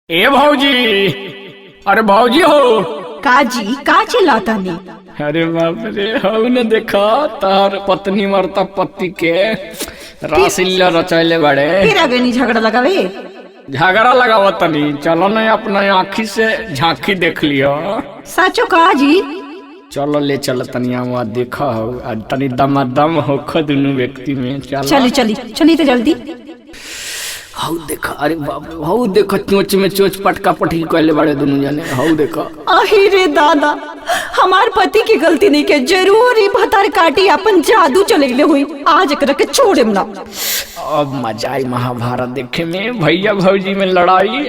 ए भौजी, अरे भौजी हो। काजी का चिल्लाता नहीं? अरे बाप रे, हो न देखा तार पत्नी मरता पति के रासिल्ला रचैले बड़े। फिर आगे नहीं झगड़ा लगावे। झगड़ा लगाव तनी, चलो न अपना आँखी से झांकी देख लियो। साचो काजी? चलो ले चल तनिया वहाँ देखा हो, आज तनी दमादम हो दोनों व्यक्ति में। चली चली चली तो जल्दी। हाउ देखा, अरे बाप रे, हाउ देखा चोच में चोच पटका पटकी कहले बड़े दोनों जने। हाउ देखा, अरे दादा, हमार पति की गलती नहीं के जरूर ही भतार काटी अपन जादू चलेले हुई। आज एकरा के छोड़ेम ना। अब मजा आई महाभारत देखे में, भैया भौजी में लड़ाई।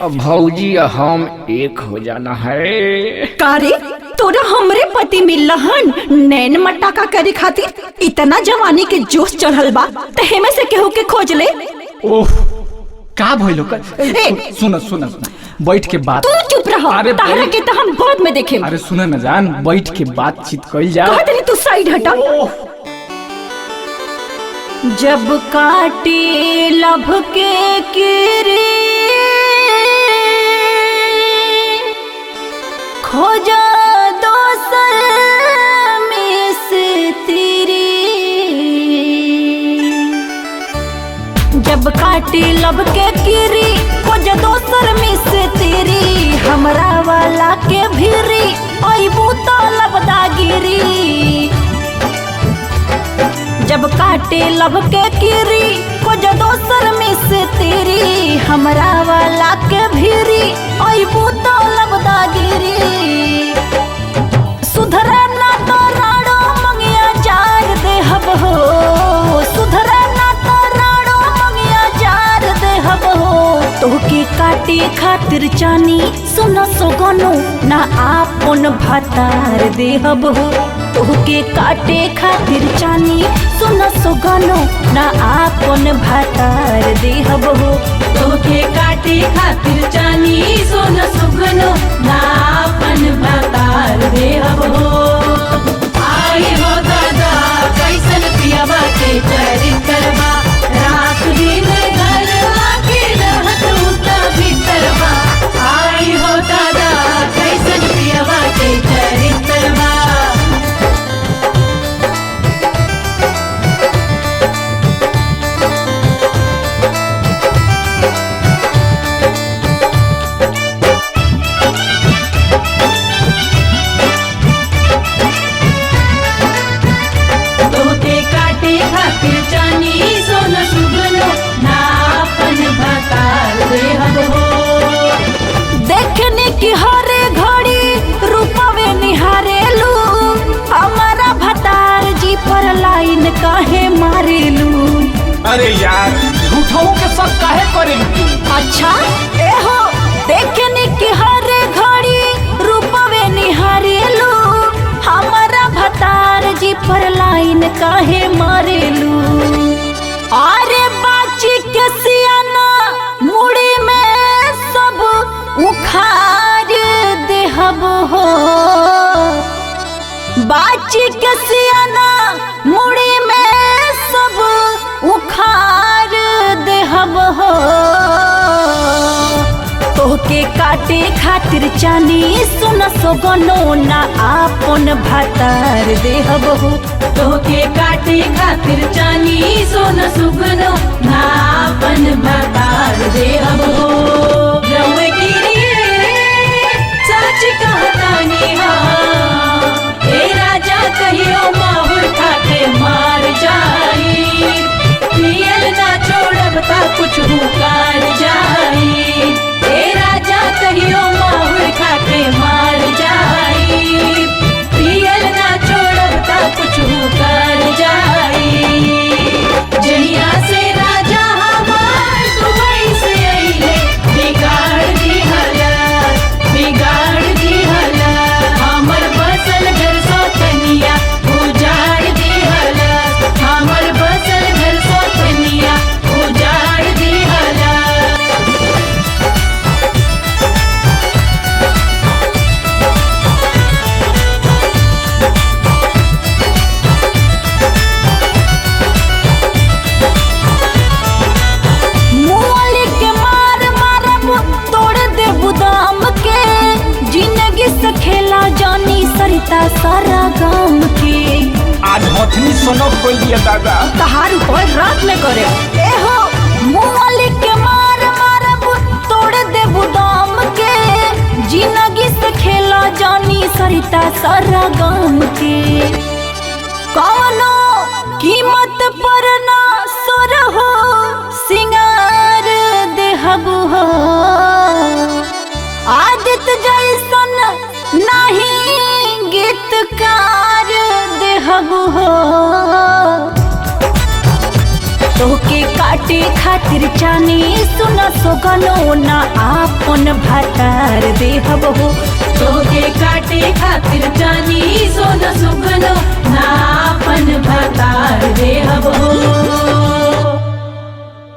अब भौजी हम एक हो जाना है। कारे तोरा हमरे पति मिलहन नैन मट्टा का करे खातिर इतना जवानी के जोश चढ़ल बा, तहे में से केहू के खोज ले। ओह का भइलो? सुन सुन बैठ के बात। तू चुप रह। अरे तारा के तो हम बाद में देखें। अरे सुन न जान, बैठ के बातचीत कइल जा। कहत नहीं तू साइड हटा। जब काटे लभ के किरी खोजा दोसर में से तेरी। जब काटे लब के किरी खोजा दोसर में से तेरी। हमरा वाला के भिरी अइबू तो लबदागिरी। जब काटे लब के किरी खोजा दोसर में से तेरी। हमरा वाला के भिरी अइबू तो लबदागिरी। सुधरा ना तो राड़ो मंगिया जार देहब हो। सुधरा ना तो राड़ो मंगिया जार देहब हो। तोहके काटे खातिर चानी सुन सोगनो ना आपन भतार देहब हो। तोहके काटे खातिर चानी सुन सोगनो ना आपन भतार देहब हो। तोहके काटे खातिर चानी सोन सुगनो ना आपन भतार देहब हो। आई हो दादा कैसन पियबा के चरित्रबा। रात दिन घर आके रहत उता भीतरबा। आई हो दादा कैसन पियबा के चरित्रबा। तोहके काटे खातिर चानी सोन सुगनो ना आपन भतार देहब हो। देखने की हरे घड़ी रूपवे निहारेलू। हमारा भतार जी पर लाइन काहे मारेलू? अरे यार, झूठों के सब काहे करेलू? अच्छा एहो देखने की हरे घड़ी रूपवे निहारेलू। हमारा भतार जी पर लाइन काहे मारेलू? अरे बाची के सियाना मुड़ी में सब उखाड़ देहब हो। बाची के सियाना मुड़ी में सब उखाड़ देहब हो। तोहके काटे खातिर चानी सुन सोगनो ना आपन भतार देहब हो। तोहके काटे खातिर चानी सोन सुगनो ना आपन भतार देहब हो। रउए गिरिए सच कहतानी हाँ। ए राजा कहियो माहुर खाके मार जाई। पियल ना छोड़ब ता कुछ हुकार जाई। ए राजा कहियो माहुर खाके मार जाई। पियल ना छोड़ब ता कुछ हुकार जाई। जहिया से राजा हमार दुबई से अइले, देबू दाम के, जिंदगी से खेला जानी सरिता सारा गाम के। आज हथनी सोनो खोल दिया दादा। तहार ऊपर रात में करे ए हो मुआली के मार मारब तोड़ देबू दाम के, जिंदगी से खेला जानी सरिता सारा गाम के। कौनो कीमत पर ना सुर हो सिंगार देहबू हो, आदित जैसन नहीं गीतकार देहबू हो। तोके काटे खातिर जानी सुना सोगनो ना आपन भातार देहब हो। तोके काटे खातिर जानी सोना सुगनो नापन भतार देहब हो।